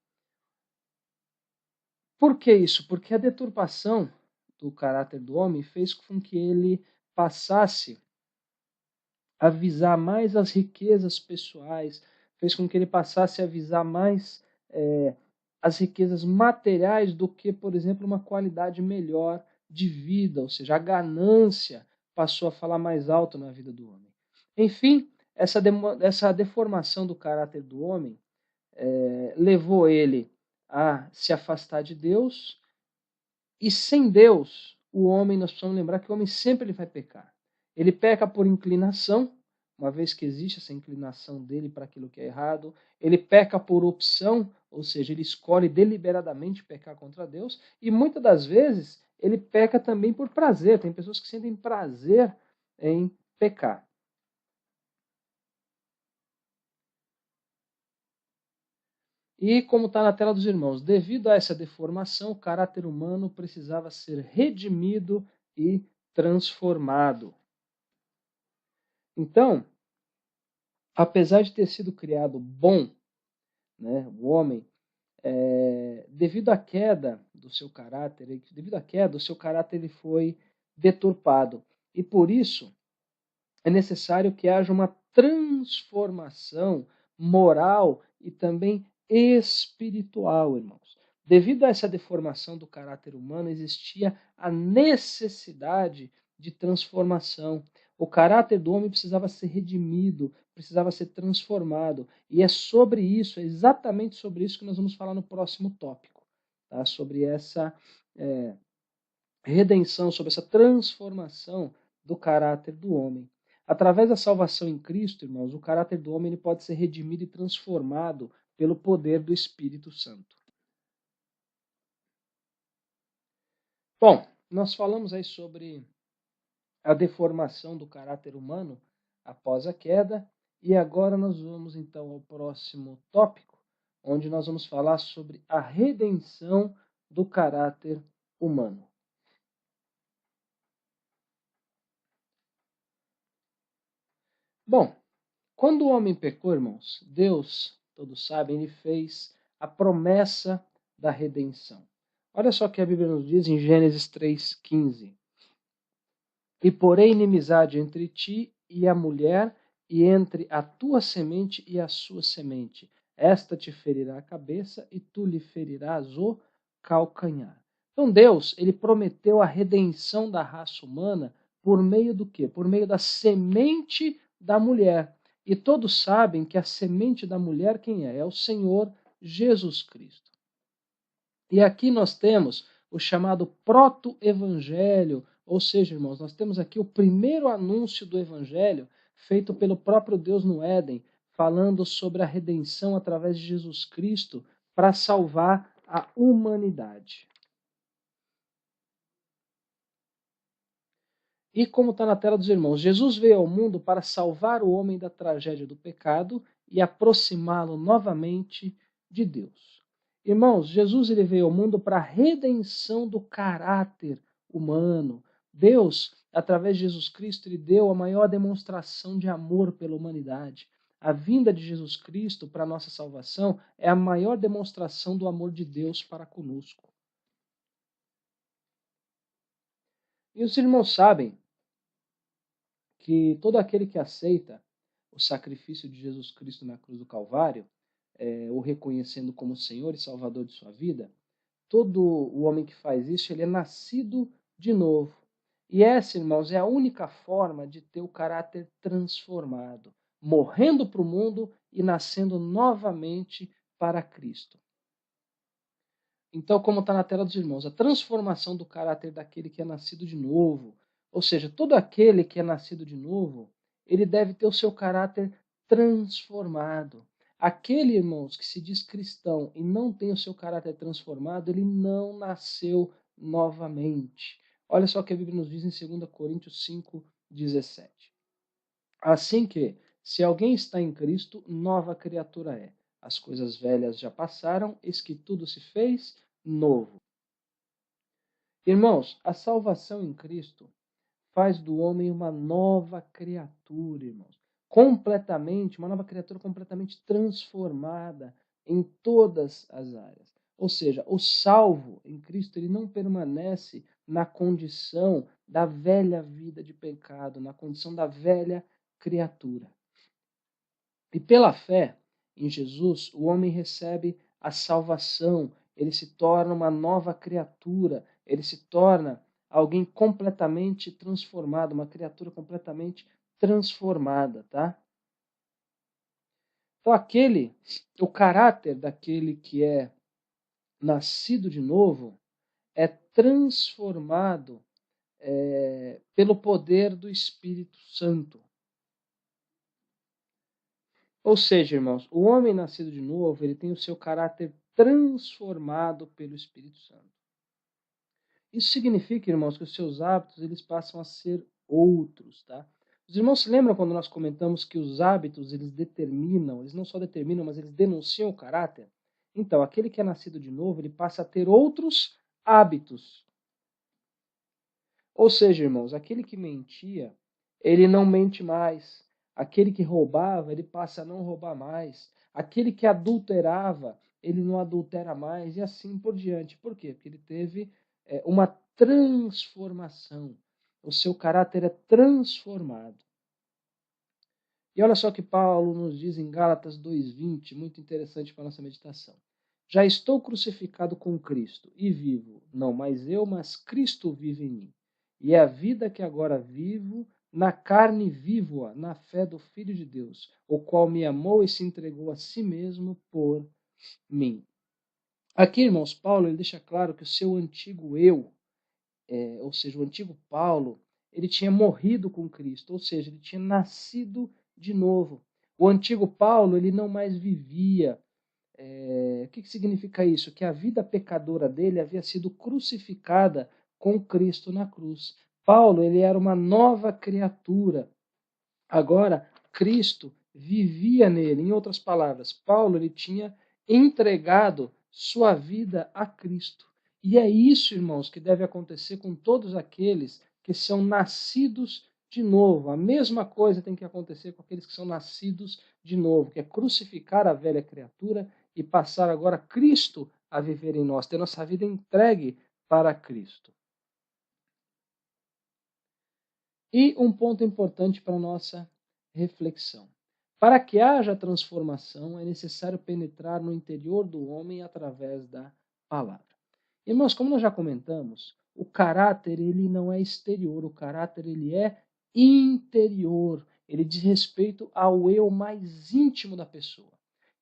Por que isso? Porque a deturpação do caráter do homem fez com que ele passasse a visar mais as riquezas pessoais, fez com que ele passasse a visar mais as riquezas materiais do que, por exemplo, uma qualidade melhor de vida, ou seja, a ganância passou a falar mais alto na vida do homem. Enfim, essa deformação do caráter do homem levou ele a se afastar de Deus, e sem Deus, o homem, nós precisamos lembrar que o homem sempre ele vai pecar. Ele peca por inclinação, uma vez que existe essa inclinação dele para aquilo que é errado. Ele peca por opção, ou seja, ele escolhe deliberadamente pecar contra Deus. E muitas das vezes ele peca também por prazer. Tem pessoas que sentem prazer em pecar. E como está na tela dos irmãos, devido a essa deformação, o caráter humano precisava ser redimido e transformado. Então, apesar de ter sido criado bom, né, o homem, devido à queda do seu caráter, o seu caráter ele foi deturpado. E por isso é necessário que haja uma transformação moral e também espiritual, irmãos. Devido a essa deformação do caráter humano, existia a necessidade de transformação. O caráter do homem precisava ser redimido, precisava ser transformado. E é sobre isso, é exatamente sobre isso que nós vamos falar no próximo tópico. Tá? Sobre essa redenção, sobre essa transformação do caráter do homem. Através da salvação em Cristo, irmãos, o caráter do homem ele pode ser redimido e transformado pelo poder do Espírito Santo. Bom, nós falamos aí sobre a deformação do caráter humano após a queda, e agora nós vamos então ao próximo tópico, onde nós vamos falar sobre a redenção do caráter humano. Bom, quando o homem pecou, irmãos, Deus, todos sabem, ele fez a promessa da redenção. Olha só o que a Bíblia nos diz em Gênesis 3,15. E porém inimizade entre ti e a mulher, e entre a tua semente e a sua semente. Esta te ferirá a cabeça, e tu lhe ferirás o calcanhar. Então Deus, ele prometeu a redenção da raça humana por meio do quê? Por meio da semente da mulher. E todos sabem que a semente da mulher quem é? É o Senhor Jesus Cristo. E aqui nós temos o chamado proto-evangelho, ou seja, irmãos, nós temos aqui o primeiro anúncio do evangelho feito pelo próprio Deus no Éden, falando sobre a redenção através de Jesus Cristo para salvar a humanidade. E como está na tela dos irmãos, Jesus veio ao mundo para salvar o homem da tragédia do pecado e aproximá-lo novamente de Deus. Irmãos, Jesus ele veio ao mundo para a redenção do caráter humano. Deus, através de Jesus Cristo, ele deu a maior demonstração de amor pela humanidade. A vinda de Jesus Cristo para a nossa salvação é a maior demonstração do amor de Deus para conosco. E os irmãos sabem que todo aquele que aceita o sacrifício de Jesus Cristo na cruz do Calvário, o reconhecendo como Senhor e Salvador de sua vida, todo o homem que faz isso, ele é nascido de novo. E essa, irmãos, é a única forma de ter o caráter transformado, morrendo para o mundo e nascendo novamente para Cristo. Então, como está na tela dos irmãos, a transformação do caráter daquele que é nascido de novo, ou seja, todo aquele que é nascido de novo, ele deve ter o seu caráter transformado. Aquele, irmãos, que se diz cristão e não tem o seu caráter transformado, ele não nasceu novamente. Olha só o que a Bíblia nos diz em 2 Coríntios 5:17. Assim que, se alguém está em Cristo, nova criatura é. As coisas velhas já passaram, eis que tudo se fez novo. Irmãos, a salvação em Cristo faz do homem uma nova criatura, irmãos. Uma nova criatura completamente transformada em todas as áreas. Ou seja, o salvo em Cristo, ele não permanece na condição da velha vida de pecado, na condição da velha criatura. E pela fé em Jesus, o homem recebe a salvação, ele se torna uma nova criatura, ele se torna alguém completamente transformado, uma criatura completamente transformada, tá? Então o caráter daquele que é nascido de novo é transformado pelo poder do Espírito Santo. Ou seja, irmãos, o homem nascido de novo, ele tem o seu caráter transformado pelo Espírito Santo. Isso significa, irmãos, que os seus hábitos eles passam a ser outros, tá? Os irmãos se lembram quando nós comentamos que os hábitos eles não só determinam, mas eles denunciam o caráter? Então, aquele que é nascido de novo, ele passa a ter outros hábitos. Ou seja, irmãos, aquele que mentia, ele não mente mais. Aquele que roubava, ele passa a não roubar mais. Aquele que adulterava, ele não adultera mais, e assim por diante. Por quê? Porque ele teve uma transformação. O seu caráter é transformado. E olha só o que Paulo nos diz em Gálatas 2:20, muito interessante para a nossa meditação. Já estou crucificado com Cristo, e vivo, não mais eu, mas Cristo vive em mim. E é a vida que agora vivo, na carne vivo-a, na fé do Filho de Deus, o qual me amou e se entregou a si mesmo por mim. Aqui, irmãos, Paulo ele deixa claro que o seu antigo eu, ou seja, o antigo Paulo, ele tinha morrido com Cristo, ou seja, ele tinha nascido de novo. O antigo Paulo, ele não mais vivia. O que significa isso? Que a vida pecadora dele havia sido crucificada com Cristo na cruz. Paulo, ele era uma nova criatura. Agora, Cristo vivia nele. Em outras palavras, Paulo, ele tinha entregado sua vida a Cristo. E é isso, irmãos, que deve acontecer com todos aqueles que são nascidos de novo. A mesma coisa tem que acontecer com aqueles que são nascidos de novo, que é crucificar a velha criatura e passar agora Cristo a viver em nós, ter nossa vida entregue para Cristo. E um ponto importante para a nossa reflexão. Para que haja transformação, é necessário penetrar no interior do homem através da palavra. Irmãos, como nós já comentamos, o caráter ele não é exterior, o caráter ele é interior. Ele diz respeito ao eu mais íntimo da pessoa.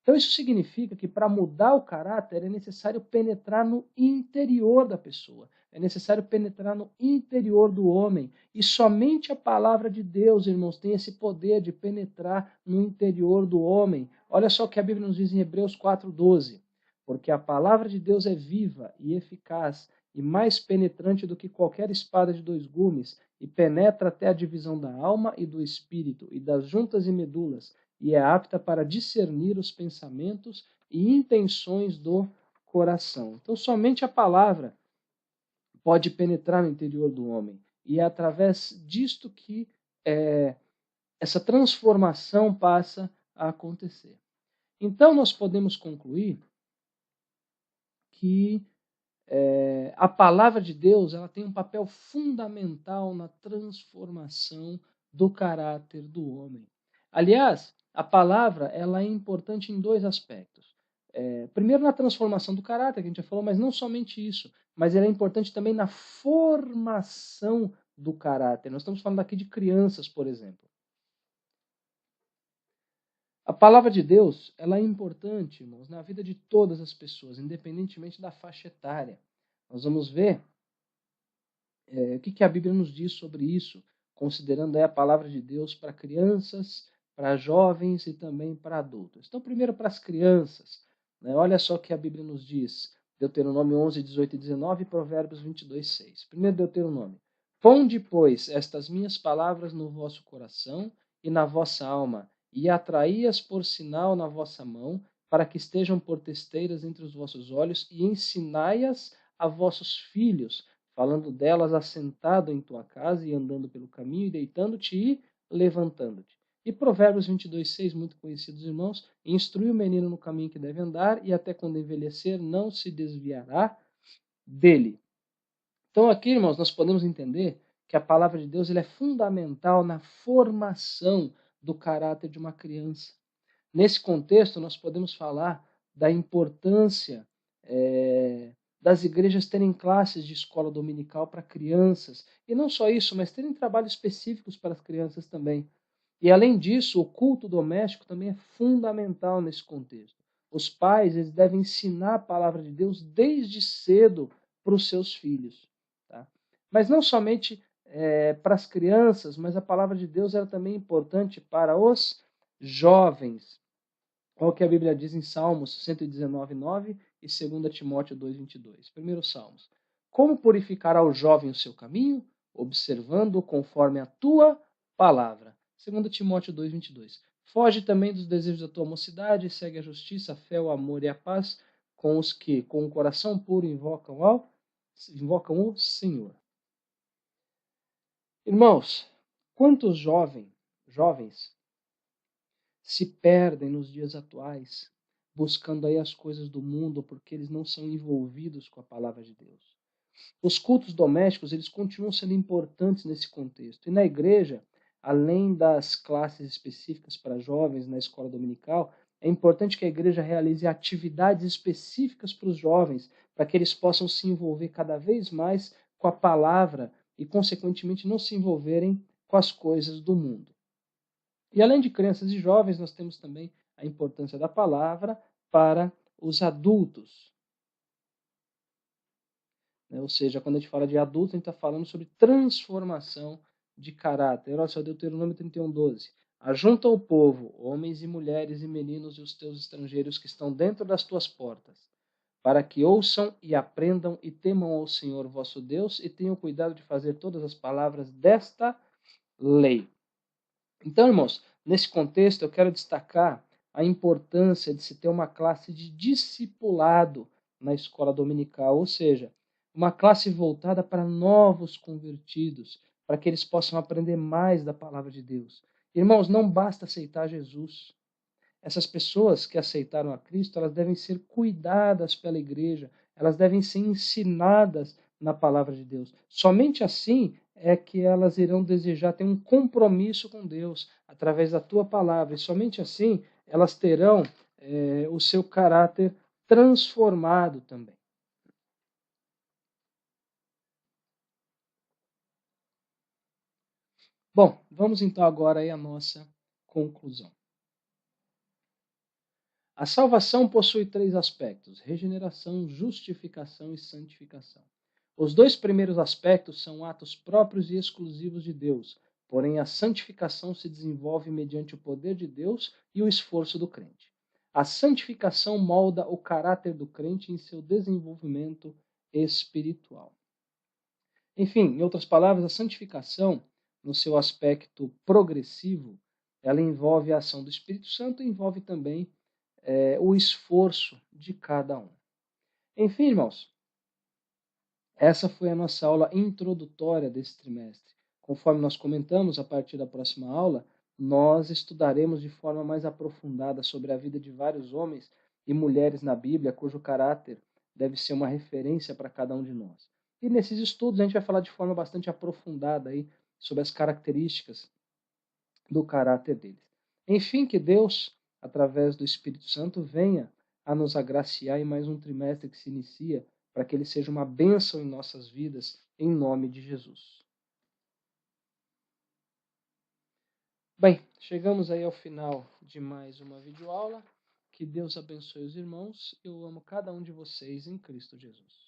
Então isso significa que para mudar o caráter é necessário penetrar no interior da pessoa. É necessário penetrar no interior do homem. E somente a palavra de Deus, irmãos, tem esse poder de penetrar no interior do homem. Olha só o que a Bíblia nos diz em Hebreus 4:12. Porque a palavra de Deus é viva e eficaz e mais penetrante do que qualquer espada de dois gumes, e penetra até a divisão da alma e do espírito, e das juntas e medulas, e é apta para discernir os pensamentos e intenções do coração. Então, somente a palavra pode penetrar no interior do homem. E é através disto que essa transformação passa a acontecer. Então, nós podemos concluir que a palavra de Deus ela tem um papel fundamental na transformação do caráter do homem. Aliás, a palavra ela é importante em dois aspectos. Primeiro, na transformação do caráter, que a gente já falou, mas não somente isso, mas ela é importante também na formação do caráter. Nós estamos falando aqui de crianças, por exemplo. A palavra de Deus ela é importante, irmãos, na vida de todas as pessoas, independentemente da faixa etária. Nós vamos ver o que a Bíblia nos diz sobre isso, considerando a palavra de Deus para crianças, para jovens e também para adultos. Então, primeiro para as crianças, né? Olha só o que a Bíblia nos diz, Deuteronômio 11, 18 e 19 e Provérbios 22, 6. Primeiro Deuteronômio. Ponde, pois, estas minhas palavras no vosso coração e na vossa alma, e atraí-as por sinal na vossa mão, para que estejam por testeiras entre os vossos olhos, e ensinai-as a vossos filhos, falando delas assentado em tua casa e andando pelo caminho, e deitando-te e levantando-te. E Provérbios 22, 6, muito conhecidos, irmãos, instrui o menino no caminho que deve andar, e até quando envelhecer não se desviará dele. Então aqui, irmãos, nós podemos entender que a palavra de Deus ele é fundamental na formação do caráter de uma criança. Nesse contexto, nós podemos falar da importância das igrejas terem classes de escola dominical para crianças. E não só isso, mas terem trabalhos específicos para as crianças também. E além disso, o culto doméstico também é fundamental nesse contexto. Os pais eles devem ensinar a palavra de Deus desde cedo para os seus filhos. Tá? Mas não somente para as crianças, mas a palavra de Deus era também importante para os jovens. Olha o que a Bíblia diz em Salmos 119, 9 e 2 Timóteo 2, 22. Primeiro Salmos. Como purificar ao jovem o seu caminho? Observando conforme a tua palavra. 2 Timóteo 2, 22. Foge também dos desejos da tua mocidade, segue a justiça, a fé, o amor e a paz com os que, com o coração puro, invocam o Senhor. Irmãos, quantos jovens se perdem nos dias atuais, buscando aí as coisas do mundo, porque eles não são envolvidos com a palavra de Deus. Os cultos domésticos, eles continuam sendo importantes nesse contexto. E na igreja, além das classes específicas para jovens na escola dominical, é importante que a igreja realize atividades específicas para os jovens, para que eles possam se envolver cada vez mais com a palavra e, consequentemente, não se envolverem com as coisas do mundo. E além de crianças e jovens, nós temos também a importância da palavra para os adultos. Ou seja, quando a gente fala de adultos, a gente está falando sobre transformação de caráter. Olha só, Deuteronômio 31, 12. Ajunta o povo, homens e mulheres e meninos e os teus estrangeiros que estão dentro das tuas portas, para que ouçam e aprendam e temam ao Senhor vosso Deus e tenham cuidado de fazer todas as palavras desta lei. Então, irmãos, nesse contexto eu quero destacar a importância de se ter uma classe de discipulado na escola dominical, ou seja, uma classe voltada para novos convertidos, para que eles possam aprender mais da palavra de Deus. Irmãos, não basta aceitar Jesus. Essas pessoas que aceitaram a Cristo, elas devem ser cuidadas pela igreja, elas devem ser ensinadas na palavra de Deus. Somente assim é que elas irão desejar ter um compromisso com Deus através da tua palavra. E somente assim elas terão o seu caráter transformado também. Bom, vamos então agora aí à nossa conclusão. A salvação possui três aspectos: regeneração, justificação e santificação. Os dois primeiros aspectos são atos próprios e exclusivos de Deus, porém a santificação se desenvolve mediante o poder de Deus e o esforço do crente. A santificação molda o caráter do crente em seu desenvolvimento espiritual. Enfim, em outras palavras, a santificação, no seu aspecto progressivo, ela envolve a ação do Espírito Santo e envolve também o esforço de cada um. Enfim, irmãos, essa foi a nossa aula introdutória desse trimestre. Conforme nós comentamos, a partir da próxima aula, nós estudaremos de forma mais aprofundada sobre a vida de vários homens e mulheres na Bíblia, cujo caráter deve ser uma referência para cada um de nós. E nesses estudos a gente vai falar de forma bastante aprofundada aí sobre as características do caráter deles. Enfim, que Deus, através do Espírito Santo, venha a nos agraciar em mais um trimestre que se inicia, para que ele seja uma bênção em nossas vidas, em nome de Jesus. Bem, chegamos aí ao final de mais uma videoaula. Que Deus abençoe os irmãos. Eu amo cada um de vocês em Cristo Jesus.